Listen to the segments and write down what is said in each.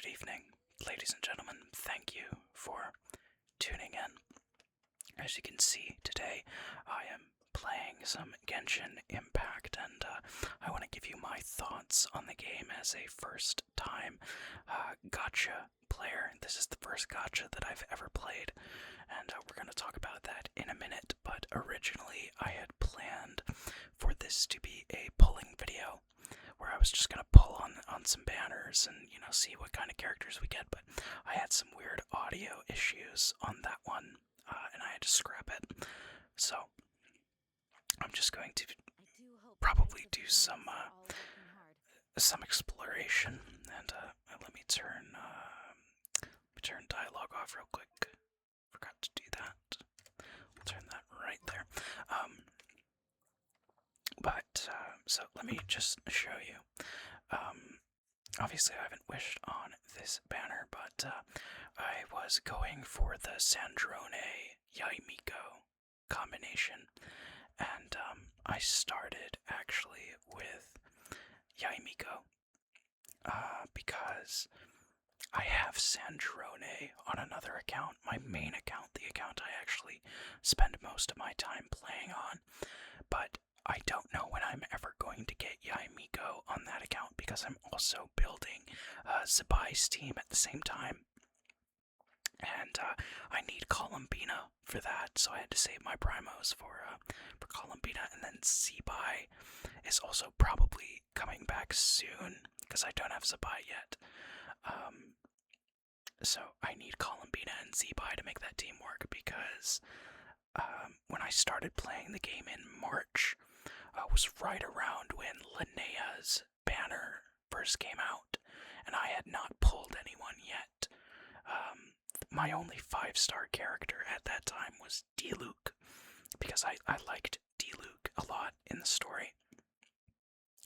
Good evening, ladies and gentlemen. Thank you for tuning in. As you can see, today I am playing some Genshin Impact, and I want to give you my thoughts on the game as a first-time Gacha player. This is the first Gacha that I've ever played, and we're going to talk about that in a minute, but originally I had planned for this to be a pulling video, where I was just gonna pull on some banners and, see what kind of characters we get, but I had some weird audio issues on that one, and I had to scrap it. So, I'm just going to probably do some exploration, and let me turn dialogue off real quick. Forgot to do that. We'll turn that right there. So let me just show you. Obviously I haven't wished on this banner, but I was going for the Sandrone Yaimiko combination, and I started actually with Yaimiko, because I have Sandrone on another account, my main account, the account I actually spend most of my time playing on, but I don't know when I'm ever going to get Yaimiko on that account because I'm also building Zabai's team at the same time. And I need Columbina for that, so I had to save my primos for Columbina, and then Zabai is also probably coming back soon because I don't have Zabai yet. So I need Columbina and Zabai to make that team work because when I started playing the game in March, was right around when Linnea's banner first came out, and I had not pulled anyone yet. My only 5-star character at that time was Diluc, because I liked Diluc a lot in the story.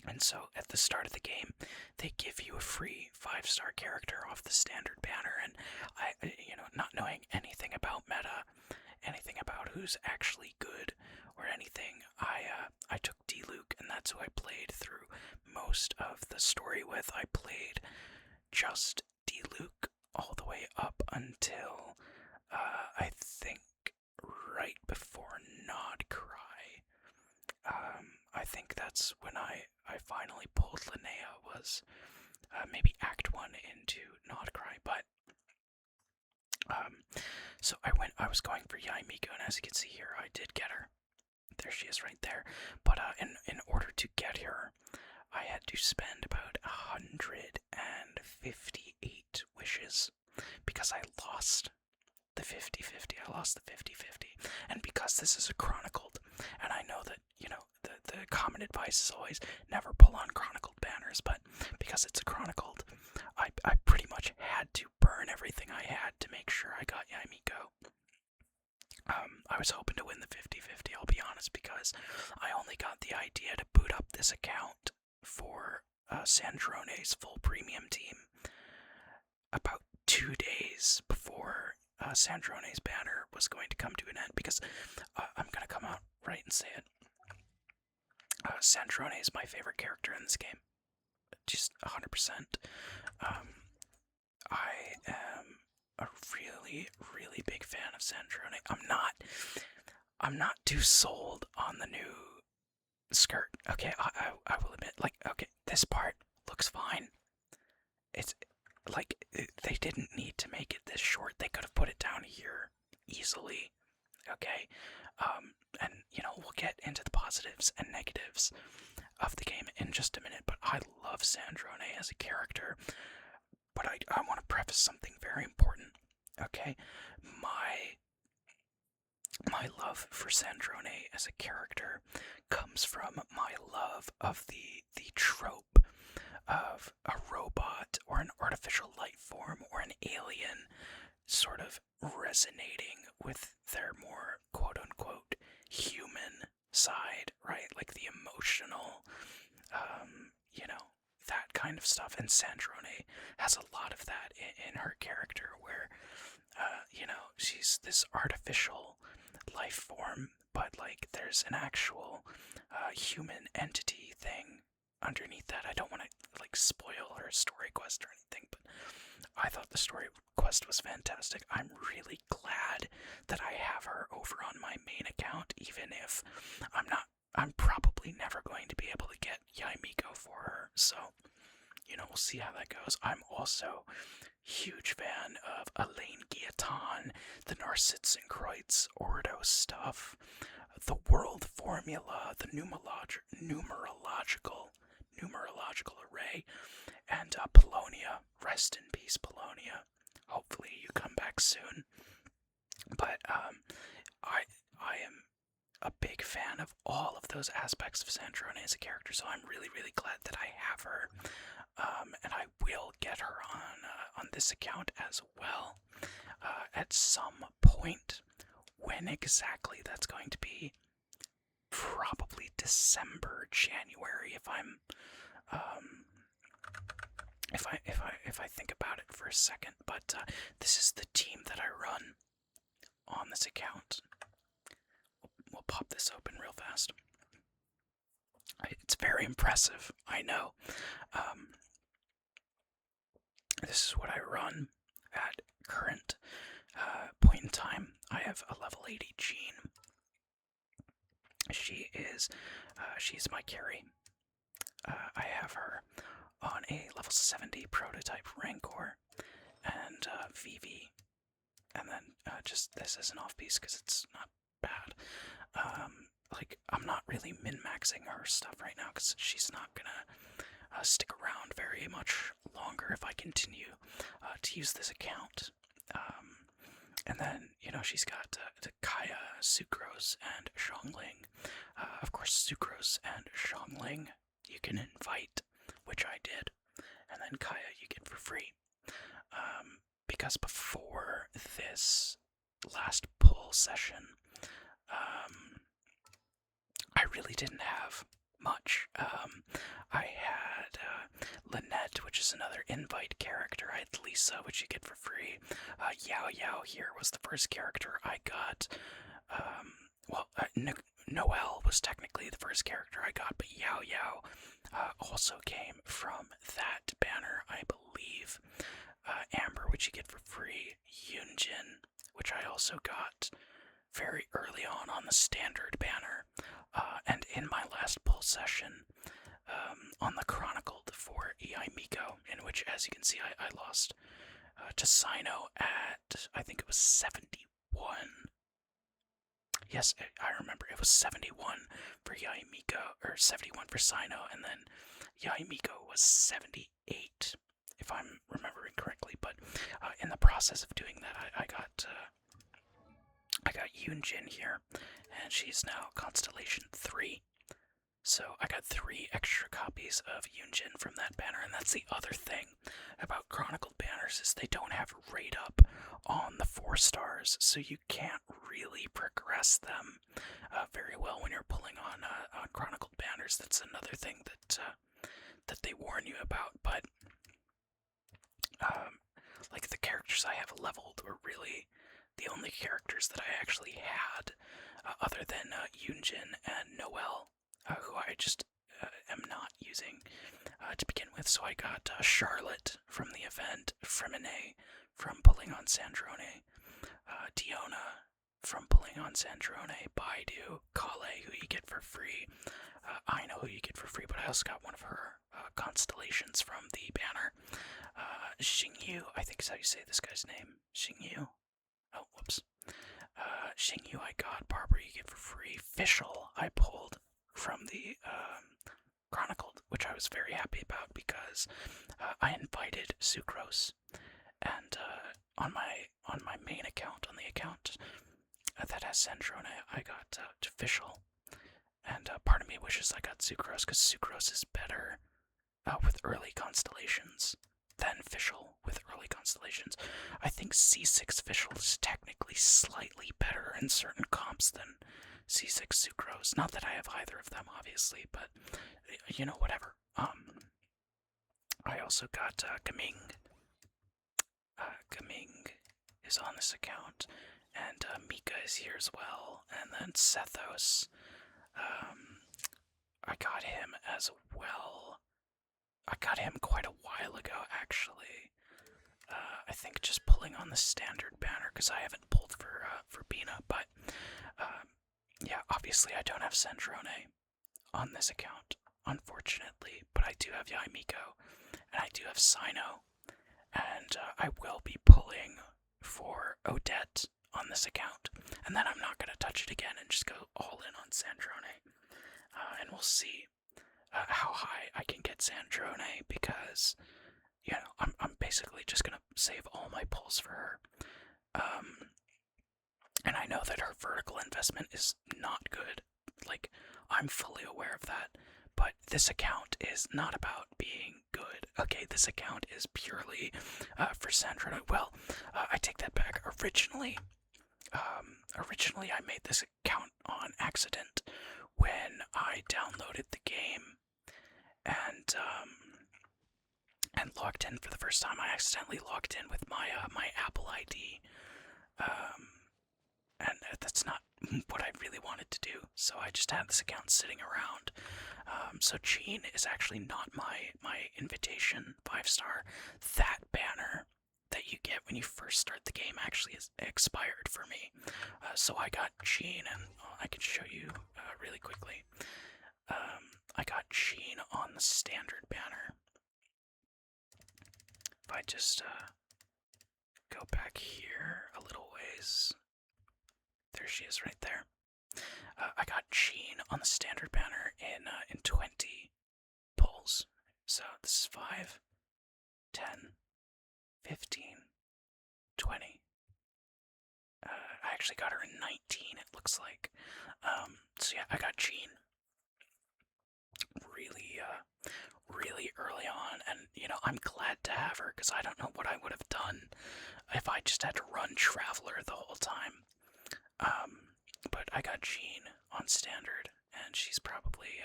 And so at the start of the game, they give you a free 5-star character off the standard banner, and I, not knowing anything about meta, anything about who's actually good or anything, I took Diluc, and that's who I played through most of the story with. I played just Diluc all the way up until I think right before Nodcry. I think that's when I finally pulled Linnea, was maybe Act 1 into Nodcry, but so I was going for Yaimiko, and as you can see here, I did get her. There she is right there. But in order to get her, I had to spend about 158 wishes, because I lost the 50-50. I lost the 50-50. And because this is a chronicled, and I know that, the common advice is always never pull on chronicled banners, but because it's a chronicled, I pretty much had to burn everything I had to make sure I got Yaimiko. I was hoping to win the 50-50, I'll be honest, because I only got the idea to boot up this account for Sandrone's full premium team about 2 days before Sandrone's banner was going to come to an end, because I'm going to come out right and say it. Sandrone is my favorite character in this game. Just 100%. I am a really, really big fan of Sandrone. I'm not too sold on the new skirt. Okay, I will admit, okay, this part looks fine. It's like, they didn't need to make it this short. They could have put it down here easily. Okay, and we'll get into the positives and negatives of the game in just a minute, but I love Sandrone as a character. But I want to preface something very important. Okay, my love for Sandrone as a character comes from my love of the trope of a robot or an artificial life form or an alien sort of resonating with their more quote-unquote human side, right? Like the emotional, that kind of stuff. And Sandrone has a lot of that in her character, where, she's this artificial life form, but like there's an actual human entity thing underneath that. I don't want to like spoil her story quest or anything, but I thought the story quest was fantastic. I'm really glad that I have her over on my main account, even if I'm probably never going to be able to get Yaimiko for her. So, we'll see how that goes. I'm also huge fan of Elaine Guillotin, the Narcitzenkreuz Ordo stuff, the world formula, the numerological array, and Polonia. Rest in peace, Polonia. Hopefully you come back soon. But I am a big fan of all of those aspects of Sandrone as a character, so I'm really, really glad that I have her. And I will get her on this account as well at some point. When exactly that's going to be? Probably December, January, if I'm if I think about it for a second. But this is the team that I run on this account. We'll pop this open real fast. It's very impressive, I know. This is what I run at current point in time. I have a level 80 Jean. She's my carry. I have her on a level 70 prototype Rancor and Vivi, and then just this as an off piece because it's not bad. I'm not really min-maxing her stuff right now because she's not gonna stick around very much longer if I continue to use this account. And then, she's got Kaya, Sucrose, and Xiangling. Of course, Sucrose and Xiangling you can invite, which I did, and then Kaya you get for free. Because before this last pull session, I really didn't have much. I had Lynette, which is another invite character. I had Lisa, which you get for free. Yao Yao here was the first character I got. Noelle was technically the first character I got, but Yao Yao also came from that banner, I believe. Amber, which you get for free. Yunjin, which I also got very early on the standard banner. And in my last pull session, on the Chronicled for Yaimiko, in which, as you can see, I lost to Sino at, I think it was 71. Yes, I remember, it was 71 for Yaimiko, or 71 for Sino, and then Yaimiko was 78, if I'm remembering correctly. But in the process of doing that, I got Yunjin here, and she's now Constellation 3. So I got 3 extra copies of Yunjin from that banner, and that's the other thing about Chronicled banners is they don't have rate up on the 4 stars, so you can't really progress them very well when you're pulling on Chronicled banners. That's another thing that they warn you about. But like the characters I have leveled were really the only characters that I actually had, other than Yunjin and Noelle, who I just am not using to begin with. So I got Charlotte from the event, Fremine from pulling on Sandrone, Diona from pulling on Sandrone, Baidu, Kale, who you get for free. I know who you get for free, but I also got one of her constellations from the banner. Xingyu, I think is how you say this guy's name. Xingyu. Oh, whoops. Xingyu I got, Barbara you get for free. Fischl I pulled from the Chronicled, which I was very happy about because I invited Sucrose, and on my main account, on the account that has Sandrone, I got Fischl, and part of me wishes I got Sucrose because Sucrose is better with early constellations than Fischl with early constellations. I think C6 Fischl is technically slightly better in certain comps than C6 Sucrose. Not that I have either of them, obviously, but whatever. I also got Gaming. Gaming is on this account, and Mika is here as well, and then Sethos. I got him as well. I got him quite a while ago, actually. the standard banner because I haven't pulled for Bina, but yeah, obviously I don't have Sandrone on this account, unfortunately, but I do have Yaimiko, and I do have Sino, and I will be pulling for Odette on this account, and then I'm not going to touch it again and just go all in on Sandrone, and we'll see how high I can get Sandrone, because, you know, I'm basically just going to save all my pulls for her. And I know that her vertical investment is not good. Like, I'm fully aware of that. But this account is not about being good. Okay, this account is purely for Sandra. Well, I take that back. Originally, I made this account on accident when I downloaded the game and logged in for the first time. I accidentally logged in with my my Apple ID. And that's not what I really wanted to do, so I just had this account sitting around. So Jean is actually not my invitation 5-star. That banner that you get when you first start the game actually is expired for me. So I got Jean, and I can show you really quickly. I got Jean on the standard banner. If I just go back here a little ways. There she is right there. I got Jean on the standard banner in 20 pulls. So this is 5, 10, 15, 20. I actually got her in 19, it looks like. So yeah, I got Jean really early on, and you know, I'm glad to have her because I don't know what I would have done if I just had to run Traveler the whole time. But I got Jean on standard, and she's probably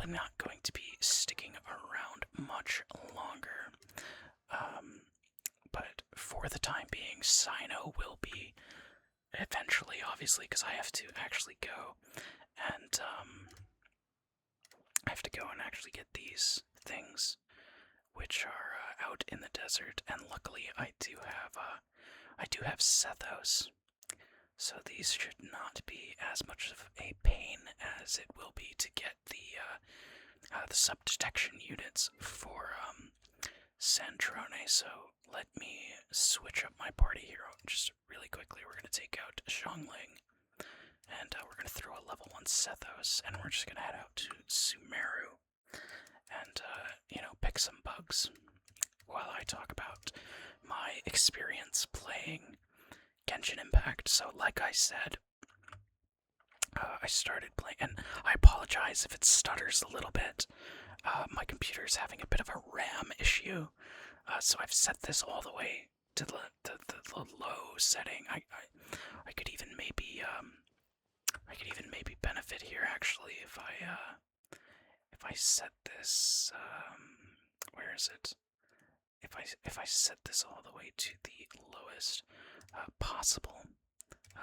not going to be sticking around much longer. But for the time being, Sino will be eventually, obviously, because I have to actually go and I have to go and actually get these things, which are out in the desert, and luckily I do have Sethos. So these should not be as much of a pain as it will be to get the sub-detection units for Sandrone. So let me switch up my party hero just really quickly. We're going to take out Xiangling, and we're going to throw a level 1 Sethos, and we're just going to head out to Sumeru and, you know, pick some bugs while I talk about my experience playing Genshin Impact. So like I said, I started playing, and I apologize if it stutters a little bit. My computer is having a bit of a RAM issue, so I've set this all the way to the low setting. I could even maybe benefit here actually if I set this. Where is it? If I set this all the way to the lowest possible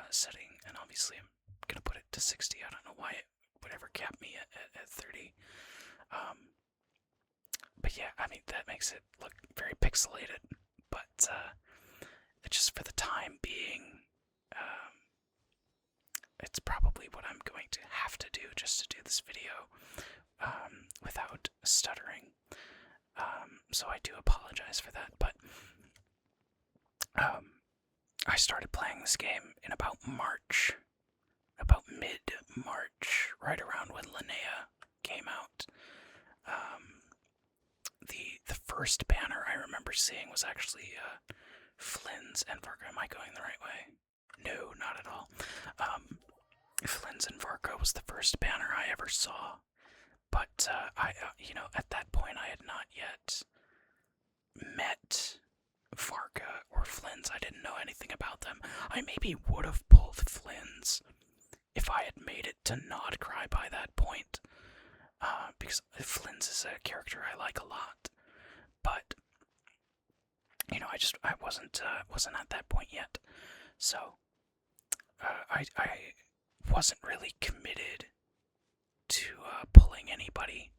setting, and obviously I'm gonna put it to 60. I don't know why it would ever cap me at 30. But yeah, I mean, that makes it look very pixelated, but just for the time being, it's probably what I'm going to have to do just to do this video without stuttering. So I do apologize for that, but I started playing this game in about March, about mid-March, right around when Linnea came out. The first banner I remember seeing was actually Flynn's and Varka. Am I going the right way? No, not at all. Flynn's and Varka was the first banner I ever saw, but you know, at that point I had not yet met Varka or Flynn's. I didn't know anything about them. I maybe would have pulled Flynn's if I had made it to not cry by that point, because Flynn's is a character I like a lot. But you know, I wasn't at that point yet, so I wasn't really committed to pulling anybody.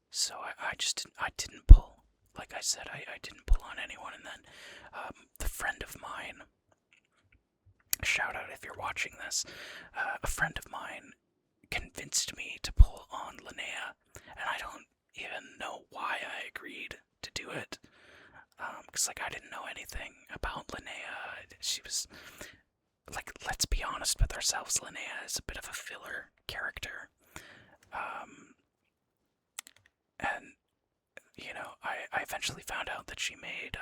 So I didn't pull. like I said, I didn't pull on anyone, and then the friend of mine, shout out if you're watching this, a friend of mine convinced me to pull on Linnea, and I don't even know why I agreed to do it. Because, like, I didn't know anything about Linnea. She was, like, let's be honest with ourselves, Linnea is a bit of a filler character. And, you know, I eventually found out that she made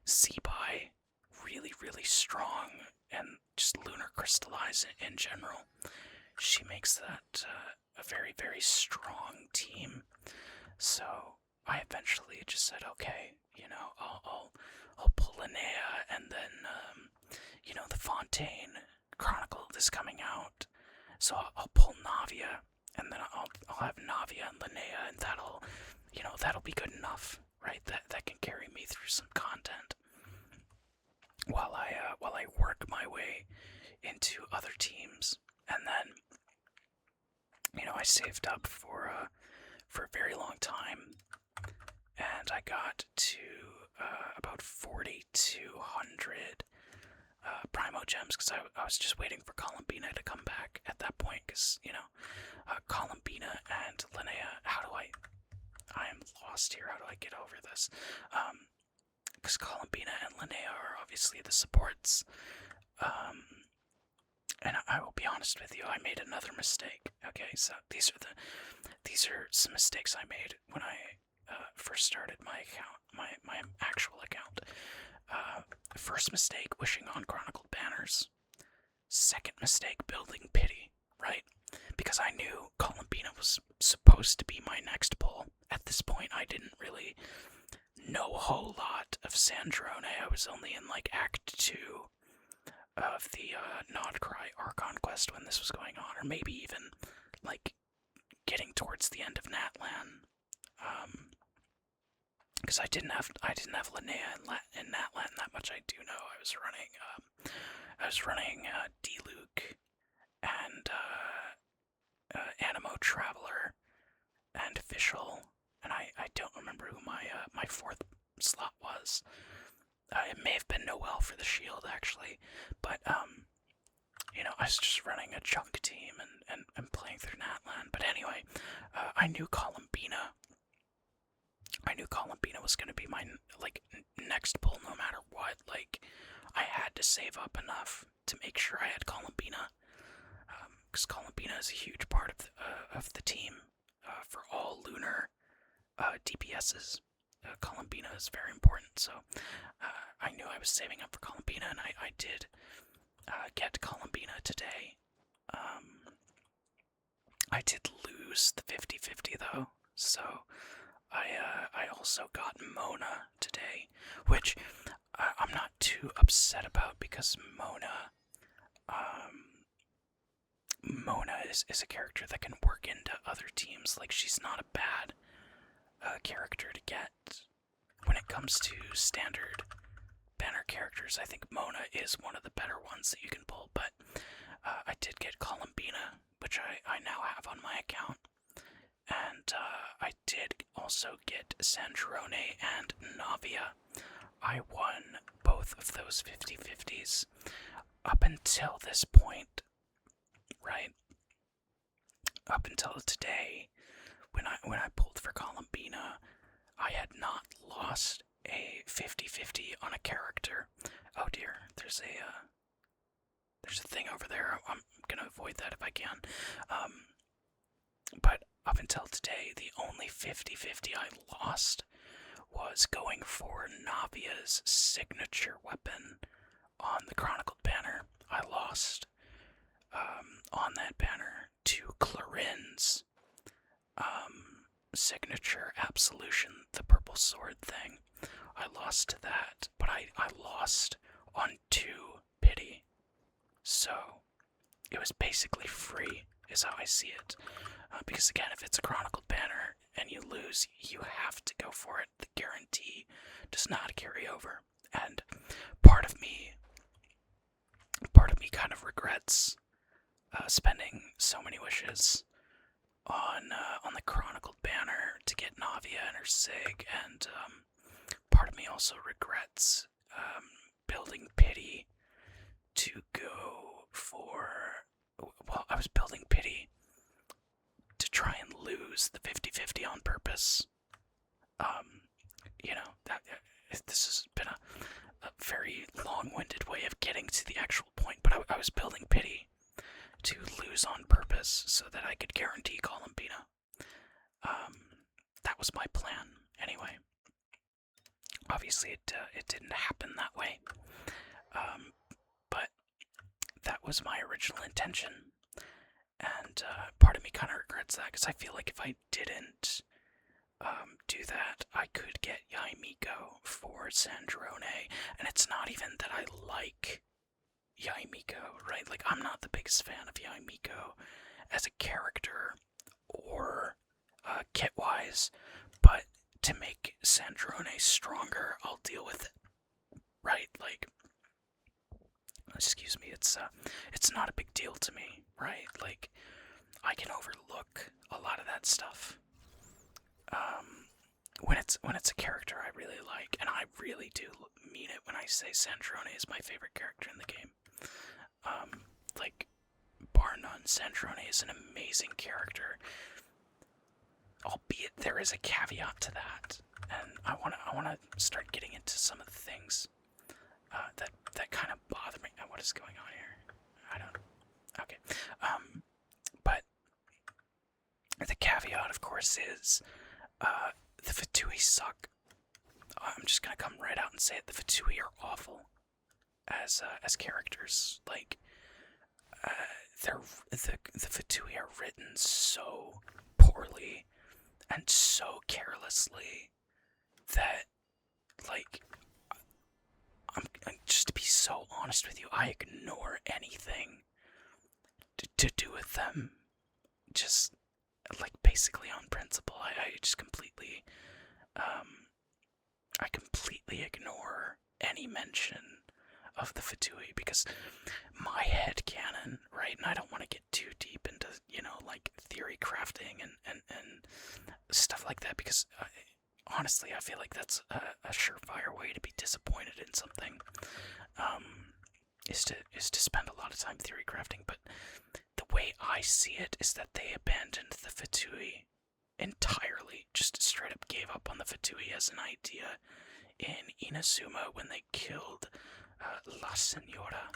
Zebai really, really strong, and just lunar crystallize in general. She makes that a very, very strong team. So I eventually just said, okay, you know, I'll pull Linnea, and then you know, the Fontaine Chronicle is coming out, so I'll pull Navia, and then I'll have Navia and Linnea, and that'll, you know, that'll be good enough, right? That can carry me through some content while I work my way into other teams, and then, you know, I saved up for a very long time, and I got to about 4,200 Primo Gems, because I was just waiting for Columbina to come back at that point, because, you know, Columbina and Linnea, I am lost here, how do I get over this? Because Columbina and Linnea are obviously the supports, and I will be honest with you, I made another mistake. Okay, so these are some mistakes I made when I first started my account, my actual account. First mistake, wishing on Chronicled Banners. Second mistake, building Pity, right? Because I knew Columbina was supposed to be my next pull. At this point, I didn't really know a whole lot of Sandrone. I was only in, like, Act 2 of the Nodcry Archon quest when this was going on, or maybe even, like, getting towards the end of Natlan. Because I didn't have Linnea in Natlan that much. I do know I was running D-Luke and Animo Traveler and Official, and I don't remember who my fourth slot was. It may have been Noel for the shield, actually, but you know, I was just running a chunk team and playing through Natlan. But anyway, I knew Columbina. I knew Columbina was going to be my, like, next pull no matter what. Like, I had to save up enough to make sure I had Columbina, because Columbina is a huge part of the team for all lunar DPSs. Columbina is very important, so I knew I was saving up for Columbina, and I did get Columbina today. I did lose the 50-50 though, so I also got Mona today, which I'm not too upset about, because Mona is a character that can work into other teams. Like, she's not a bad character to get. When it comes to standard banner characters, I think Mona is one of the better ones that you can pull, but I did get Columbina, which I now have on my account, and I did also get Sandrone and Navia. I won both of those 50-50s up until this point, right? Up until today, when I pulled for Columbina, I had not lost a 50-50 on a character. Oh dear, there's a thing over there. I'm gonna avoid that if I can. But up until today, the only 50-50 I lost was going for Navia's signature weapon on the Chronicled banner. I lost on that banner to Clarin's signature absolution, the purple sword thing. I lost to that, but I lost on 2 Pity. So it was basically free, is how I see it. Because again, if it's a Chronicled banner and you lose, you have to go for it. The guarantee does not carry over. And part of me kind of regrets spending so many wishes on the Chronicled banner to get Navia and her sig, and also regrets building pity to go for. Well, I was building pity to try and lose the 50-50 on purpose. This has been a very long-winded way of getting to the actual point, but I was building pity to lose on purpose so that I could guarantee Columbina. That was my plan, anyway. Obviously, it didn't happen that way, but that was my original intention, and part of me kind of regrets that, because I feel like if I didn't do that, I could get Yaimiko for Sandrone, and it's not even that I like Yaimiko, right? Like, I'm not the biggest fan of Yaimiko as a character or kit-wise, but to make Sandrone stronger, I'll deal with it, right? Like, excuse me, it's not a big deal to me, right? Like, I can overlook a lot of that stuff. When it's a character I really like, and I really do mean it when I say Sandrone is my favorite character in the game. Like, bar none, Sandrone is an amazing character. Albeit there is a caveat to that, and I wanna start getting into some of the things that kind of bother me. What is going on here? I don't. Okay. But the caveat, of course, is the Fatui suck. I'm just gonna come right out and say it. The Fatui are awful as characters. Like, the Fatui are written so poorly and so carelessly that, like, I'm just to be so honest with you, I ignore anything to do with them. Just, like, basically on principle. I just completely, I completely ignore any mention of the Fatui, because my head canon, right, and I don't want to get too deep into, like, theory crafting and stuff like that, because honestly, I feel like that's a surefire way to be disappointed in something, is to spend a lot of time theory crafting. But the way I see it is that they abandoned the Fatui entirely, just straight up gave up on the Fatui as an idea in Inazuma when they killed La Senora.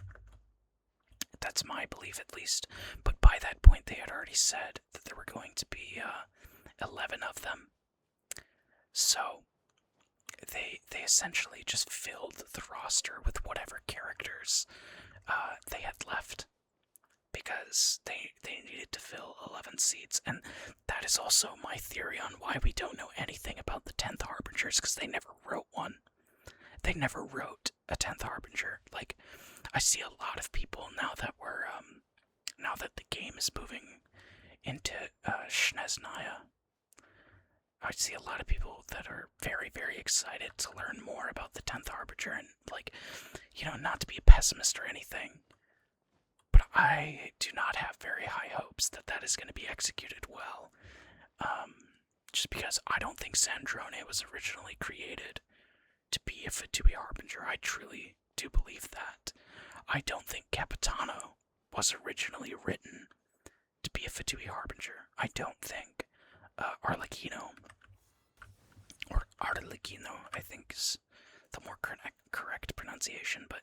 That's my belief, at least. But by that point, they had already said that there were going to be 11 of them. So they essentially just filled the roster with whatever characters they had left, because they needed to fill 11 seats. And that is also my theory on why we don't know anything about the 10th Harbingers, because they never wrote one. They never wrote a 10th Harbinger. Like, I see a lot of people now that now that the game is moving into Shneznaya, I see a lot of people that are very, very excited to learn more about the 10th Harbinger, and, like, not to be a pessimist or anything, but I do not have very high hopes that that is going to be executed well, just because I don't think Sandrone was originally created to be a Fatui Harbinger. I truly do believe that. I don't think Capitano was originally written to be a Fatui Harbinger. I don't think Arlecchino, or Arlecchino, I think is the more correct pronunciation, but,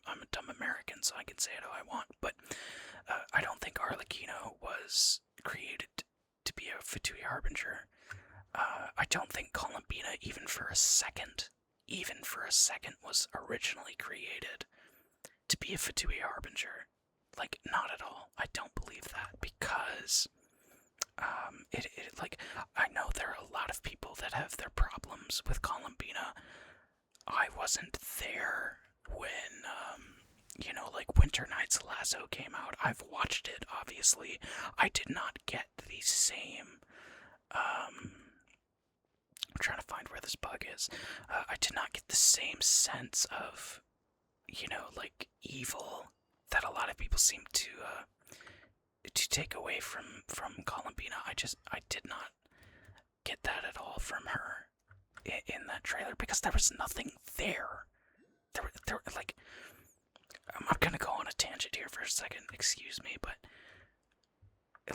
I'm a dumb American, so I can say it how I want, but I don't think Arlecchino was created to be a Fatui Harbinger. I don't think Columbina, even for a second, was originally created to be a Fatui Harbinger. Like, not at all. I don't believe that, because like, I know there are a lot of people that have their problems with Columbina. I wasn't there when, like, Winter Night's Lasso came out. I've watched it, obviously. I did not get the same, I'm trying to find where this bug is. I did not get the same sense of, like, evil that a lot of people seem to take away from Columbina. I did not get that at all from her in that trailer, because there was nothing there. There, like, I'm gonna go on a tangent here for a second, excuse me, but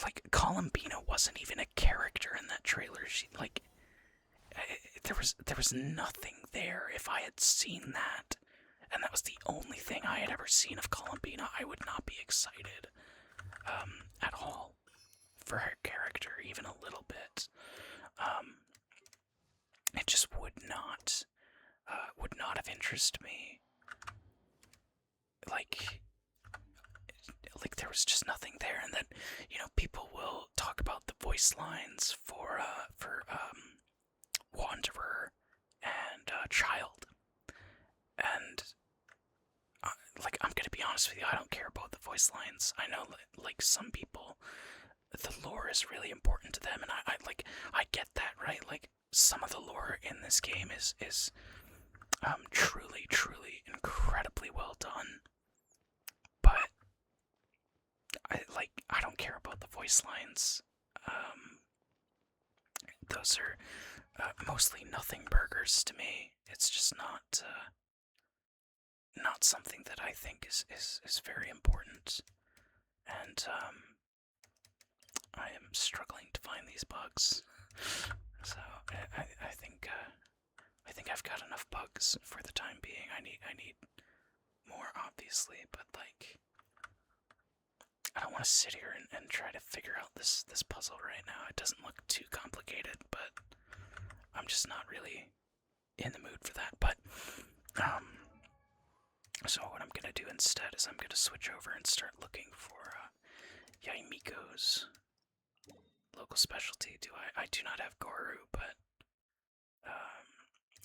like, Columbina wasn't even a character in that trailer. There was nothing there. If I had seen that, and that was the only thing I had ever seen of Columbina, I would not be excited at all for her character, even a little bit. It just would not have interested me. Like there was just nothing there. And then, people will talk about the voice lines for Wanderer and Child, and I'm gonna be honest with you, I don't care about the voice lines. I know like some people, the lore is really important to them, and I get that, right? Like, some of the lore in this game is truly incredibly well done, but I don't care about the voice lines. Those are mostly nothing burgers to me. It's just not something that I think is very important, and I am struggling to find these bugs. So I think I've got enough bugs for the time being. I need more, obviously, but I don't want to sit here and try to figure out this puzzle right now. It doesn't look too complicated, but I'm just not really in the mood for that. But so what I'm gonna do instead is I'm gonna switch over and start looking for Yaimiko's local specialty. I do not have Goru, but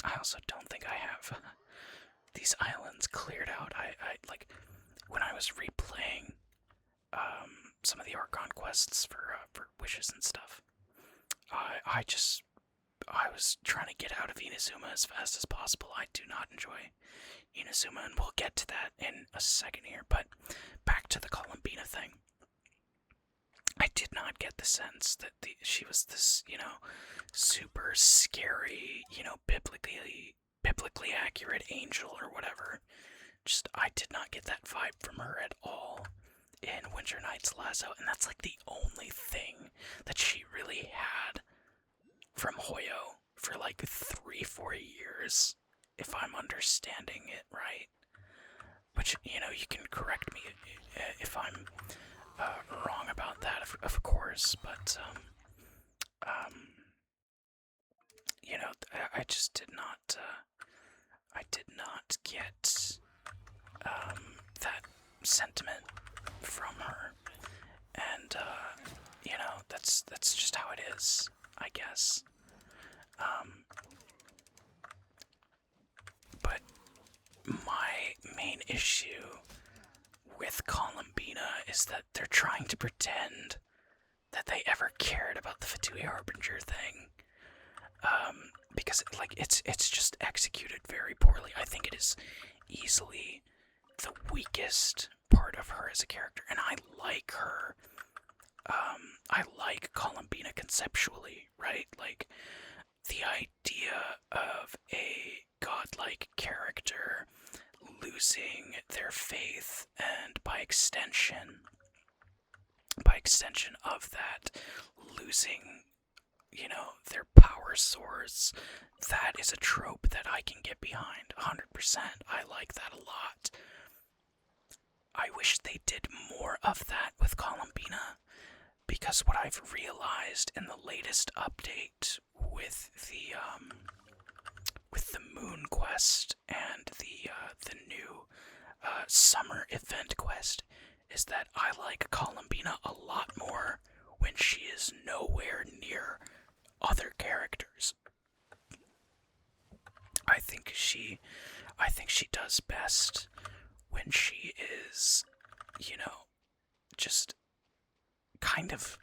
I also don't think I have these islands cleared out. I when I was replaying some of the Archon quests for wishes and stuff, I was trying to get out of Inazuma as fast as possible. I do not enjoy Inazuma, and we'll get to that in a second here, but back to the Columbina thing. I did not get the sense that she was this, super scary, biblically accurate angel or whatever. Just, I did not get that vibe from her at all in Winter Night's Lasso, and that's like the only thing that she really had from Hoyo for like 3-4 years, if I'm understanding it right. Which, you can correct me if I'm wrong about that, of course, but I just did not get that sentiment from her, and that's just how it is, I guess. But my main issue with Columbina is that they're trying to pretend that they ever cared about the Fatui Harbinger thing. Because it's just executed very poorly. I think it is easily the weakest part of her as a character, and I like her. I like Columbina conceptually, right? Like, the idea of a godlike character losing their faith, and by extension of that, losing, their power source, that is a trope that I can get behind 100%. I like that a lot. I wish they did more of that with Columbina, because what I've realized in the latest update with the Moon quest and the new summer event quest is that I like Columbina a lot more when she is nowhere near other characters. I think she does best when she is, just kind of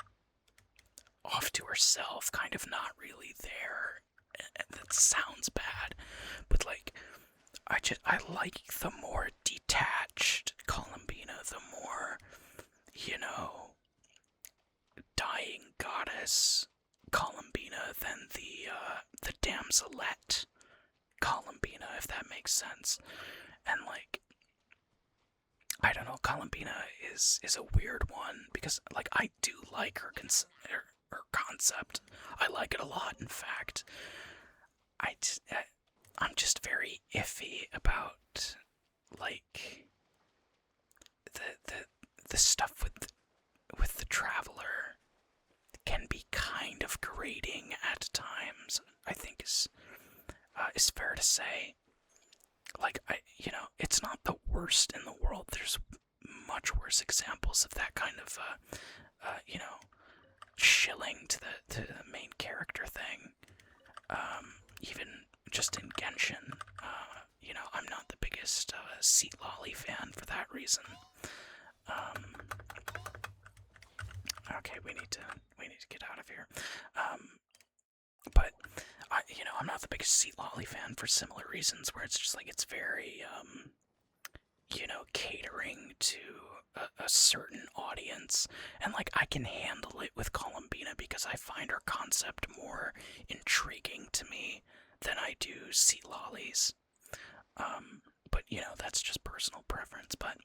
off to herself, kind of not really there. That sounds bad, but I like the more detached Columbina, the more, dying goddess Columbina than the damselette Columbina, if that makes sense. And like, I don't know, Columbina is a weird one because like I do like her concept. I like it a lot. In fact, I'm just very iffy about like the stuff with the Traveler can be kind of grating at times. I think is fair to say. Like it's not the worst in the world. There's much worse examples of that kind of you know, shilling to the main character thing. Even just in Genshin, I'm not the biggest seat lolly fan for that reason. Okay, we need to get out of here. But I'm not the biggest seat lolly fan for similar reasons, where it's just like it's very catering to a certain audience, and like I can handle it with Columbina because I find her concept more intriguing to me than I do seat lollies. But that's just personal preference. But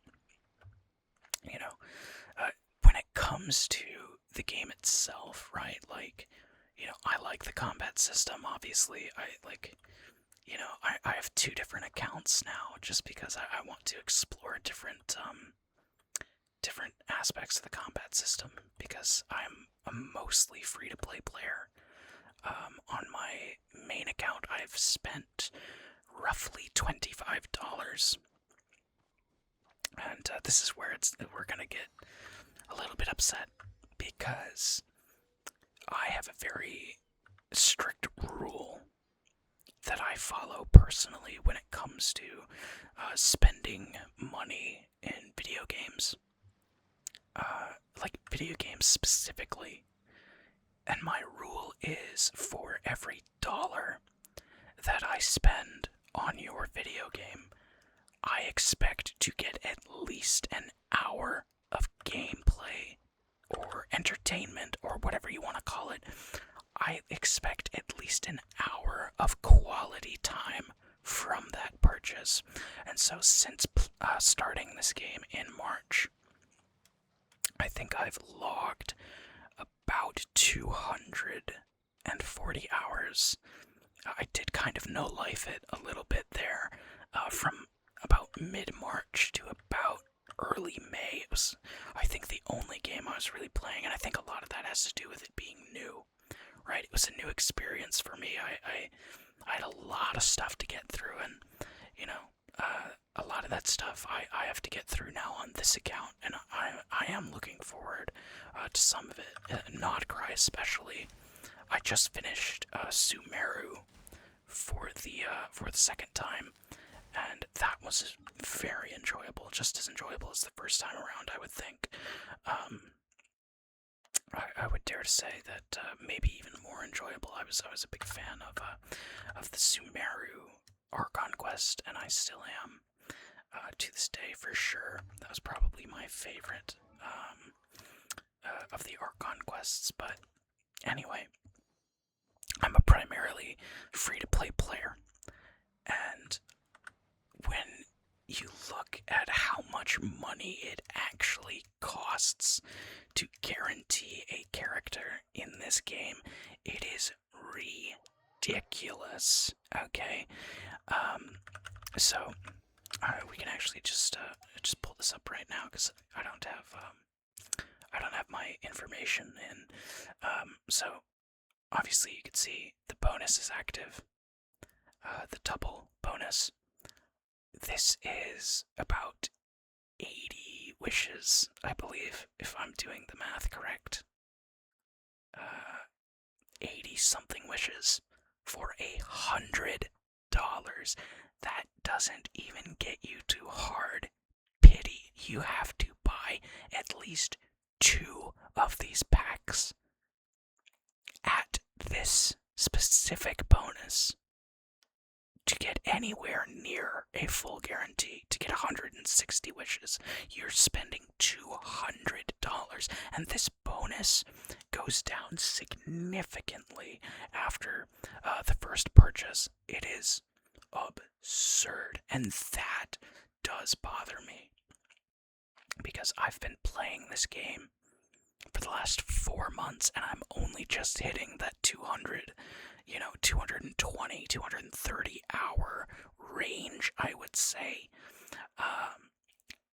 when it comes to the game itself, right? Like, I like the combat system. Obviously, I have 2 different accounts now, just because I want to explore different aspects of the combat system, because I'm a mostly free-to-play player. On my main account, I've spent roughly $25, and this is where we're gonna get a little bit upset, because I have a very strict rule that I follow personally when it comes to spending money in video games. Like video games specifically. And my rule is, for every dollar that I spend on your video game, I expect to get at least an hour of gameplay or entertainment, or whatever you want to call it. I expect at least an hour of quality time from that purchase. And so since starting this game in March, I think I've logged about 240 hours. I did kind of no-life it a little bit there, from about mid-March to about early May. It was, I think, the only game I was really playing, and I think a lot of that has to do with it being new, right? It was a new experience for me. I had a lot of stuff to get through, and, a lot of that stuff I have to get through now on this account, and I am looking forward to some of it, Nodcry especially. I just finished Sumeru for the second time, and that was very enjoyable, just as enjoyable as the first time around, I would think. I would dare to say that maybe even more enjoyable. I was a big fan of the Sumeru Archon quest, and I still am to this day for sure. That was probably my favorite of the Archon quests. But anyway, I'm a primarily free-to-play player, and when you look at how much money it actually costs to guarantee a character in this game, it is ridiculous. Okay, so we can actually just pull this up right now, because I don't have my information in. So obviously you can see the bonus is active, the double bonus. This is about 80 wishes, I believe, if I'm doing the math correct. 80 something wishes for $100. That doesn't even get you to hard pity. You have to buy at least 2 of these packs at this specific bonus to get anywhere near a full guarantee. To get 160 wishes, you're spending $200, and this bonus goes down significantly after the first purchase. It is absurd. absurd, and that does bother me because I've been playing this game for the last 4 months and I'm only just hitting that 200, 220, 230 hour range, I would say,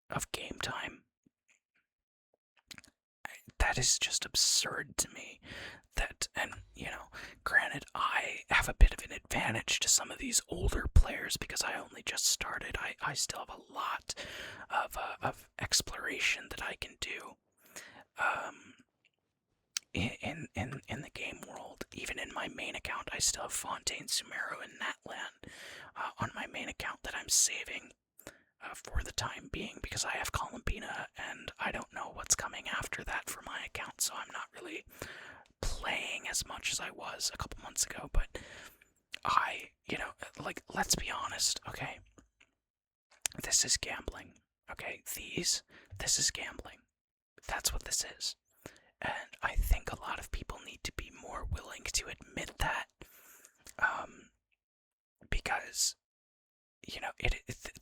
of game time. That is just absurd to me. And granted, I have a bit of an advantage to some of these older players because I only just started. I still have a lot of exploration that I can do in the game world. Even in my main account, I still have Fontaine, Sumeru, and Natlan on my main account that I'm saving for the time being because I have Columbina and I don't know what's coming after that for my account, so I'm not really playing as much as I was a couple months ago. But let's be honest, okay? This is gambling, okay? This is gambling. That's what this is. And I think a lot of people need to be more willing to admit that, because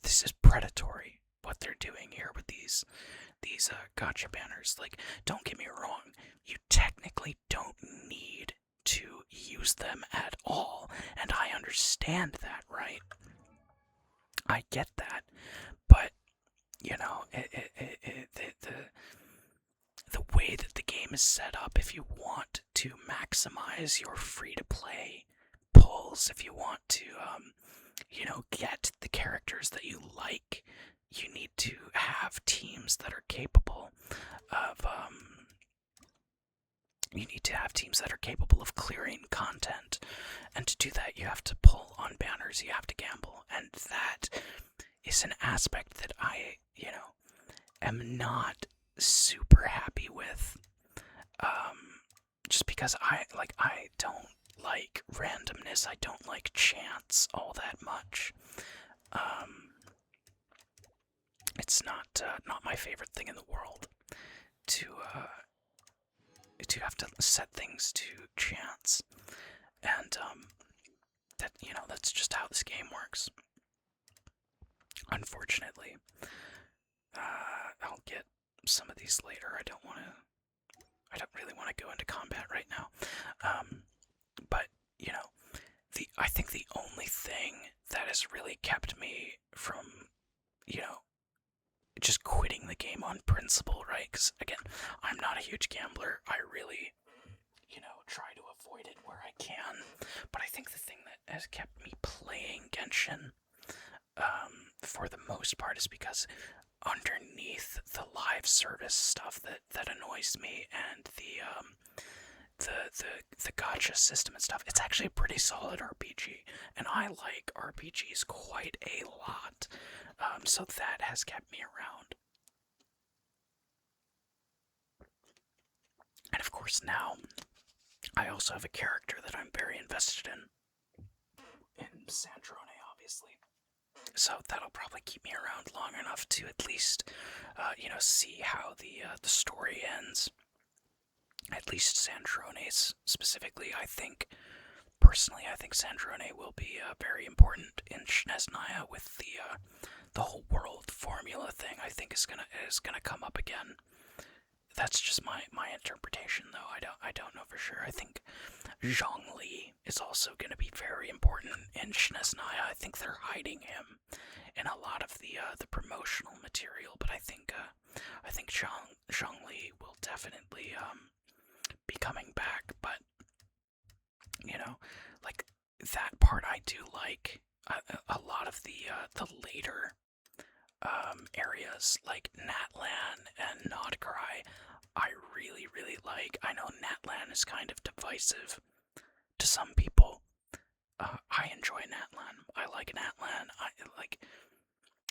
this is predatory what they're doing here with these gacha banners. Like, don't get me wrong, you technically don't need to use them at all, and I understand that, right? I get that, but the way that the game is set up, if you want to maximize your free-to-play pulls, if you want to get the characters that you like, you need to have teams that are capable of clearing content. And to do that, you have to pull on banners, you have to gamble, and that is an aspect that I, am not super happy with. Just because I don't like randomness, I don't like chance all that much. It's not my favorite thing in the world to have to set things to chance, and that's just how this game works. Unfortunately, I'll get some of these later. I don't really want to go into combat right now. But I think the only thing that has really kept me from just quitting the game on principle, right? Because again, I'm not a huge gambler. I really try to avoid it where I can. But I think the thing that has kept me playing Genshin for the most part is because underneath the live service stuff that annoys me and the gacha system and stuff, it's actually a pretty solid RPG, and I like RPGs quite a lot, so that has kept me around. And of course now, I also have a character that I'm very invested in Sandrone, obviously. So that'll probably keep me around long enough to at least, see how the story ends. At least Sandrone's specifically, personally, I think Sandrone will be very important in Snezhnaya with the whole world formula thing. I think is gonna come up again. That's just my interpretation, though. I don't know for sure. I think Zhongli is also going to be very important in Snezhnaya. I think they're hiding him in a lot of the promotional material, but I think Zhongli will definitely be coming back. But that part I do like. A lot of the later areas like Natlan and Nodcry, I really, really like. I know Natlan is kind of divisive to some people. I enjoy Natlan. I like Natlan.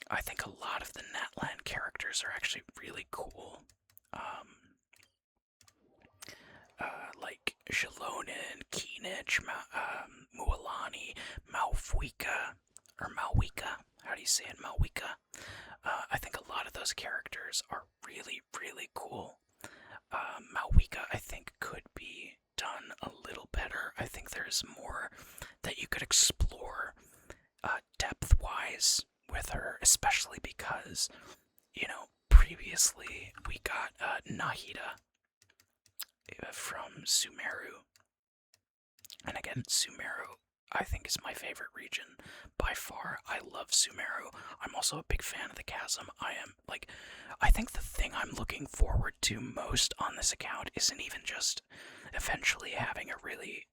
I think a lot of the Natlan characters are actually really cool. Like Shalonen, Keenich, Mualani, Malfuika, or Malwika. How do you say it? Malwika. I think a lot of those characters are really, really cool. Malwika, I think, could be done a little better. I think there's more that you could explore depth-wise eyes with her, especially because, previously we got Nahida from Sumeru. And again, Sumeru, I think, is my favorite region by far. I love Sumeru. I'm also a big fan of the Chasm. I think the thing I'm looking forward to most on this account isn't even just eventually having a really,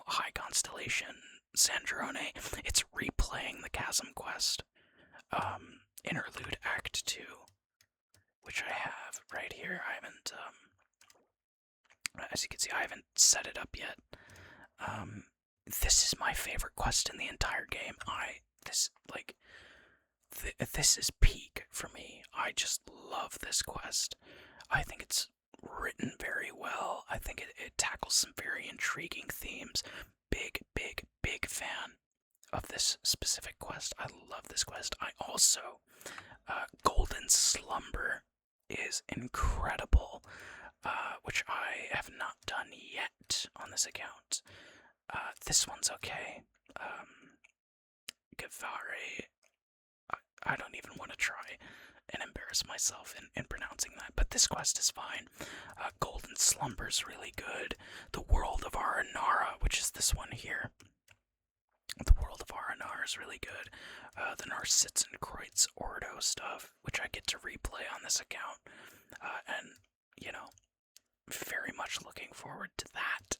high constellation Sandrone. It's replaying the Chasm quest, Interlude Act 2, which I have right here. I haven't, as you can see, I haven't set it up yet. This is my favorite quest in the entire game. This is peak for me. I just love this quest. I think it's written very well. I think it tackles some very intriguing themes. Big, big, big fan of this specific quest. I love this quest. I also, Golden Slumber is incredible, which I have not done yet on this account. This one's okay. Gavare, I don't even want to try and embarrass myself in pronouncing that, but this quest is fine. Golden Slumber's really good. The World of Aranara, which is this one here. The World of Aranara is really good. The Narsitzenkreuz Ordo stuff, which I get to replay on this account. And, very much looking forward to that.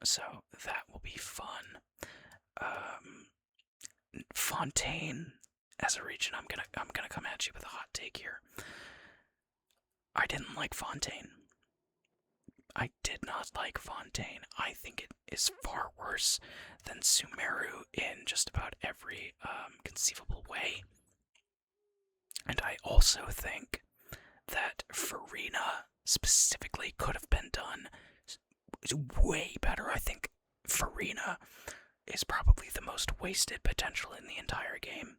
So that will be fun. Fontaine as a region, I'm gonna come at you with a hot take here. I didn't like Fontaine. I did not like Fontaine. I think it is far worse than Sumeru in just about every conceivable way. And I also think that Farina specifically could have been done way better. I think Farina is probably the most wasted potential in the entire game.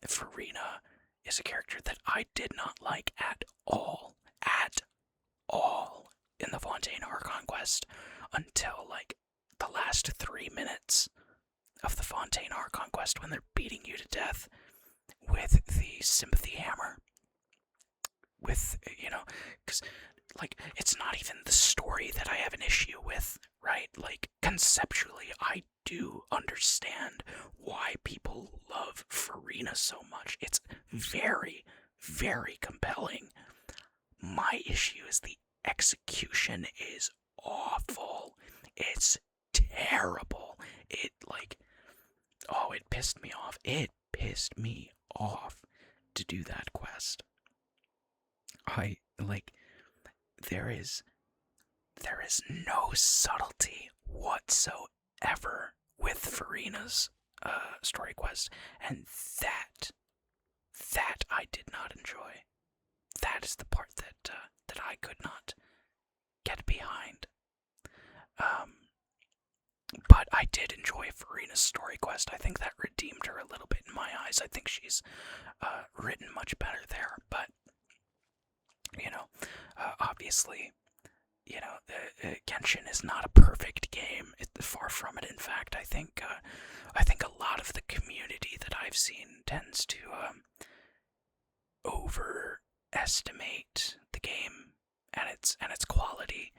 Farina is a character that I did not like at all in the Fontaine Archon quest until the last 3 minutes of the Fontaine Archon quest when they're beating you to death with the Sympathy Hammer. With, because it's not even the story that I have an issue with, right? Conceptually, I do understand why people love Farina so much. It's very, very compelling. My issue is the execution is awful. It's terrible. It pissed me off. It pissed me off to do that quest. There is no subtlety whatsoever with Farina's story quest, and that I did not enjoy. That is the part that I could not get behind. But I did enjoy Farina's story quest. I think that redeemed her a little bit in my eyes. I think she's written much better there, but obviously, Genshin is not a perfect game. Far from it. In fact, I think a lot of the community that I've seen tends to overestimate the game and its quality,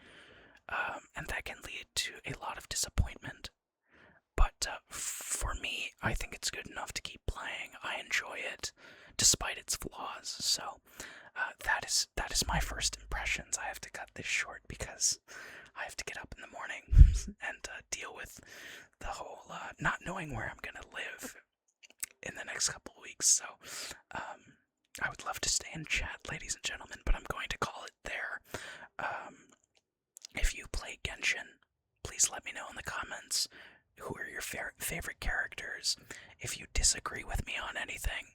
and that can lead to a lot of disappointment. But for me, I think it's good enough to keep playing. I enjoy it, despite its flaws. So that is my first impressions. I have to cut this short because I have to get up in the morning and deal with the whole not knowing where I'm gonna live in the next couple of weeks. So I would love to stay in chat, ladies and gentlemen, but I'm going to call it there. If you play Genshin, please let me know in the comments who are your favorite characters. If you disagree with me on anything,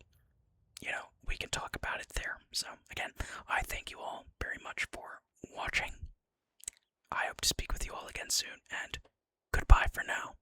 we can talk about it there. So, again, I thank you all very much for watching. I hope to speak with you all again soon, and goodbye for now.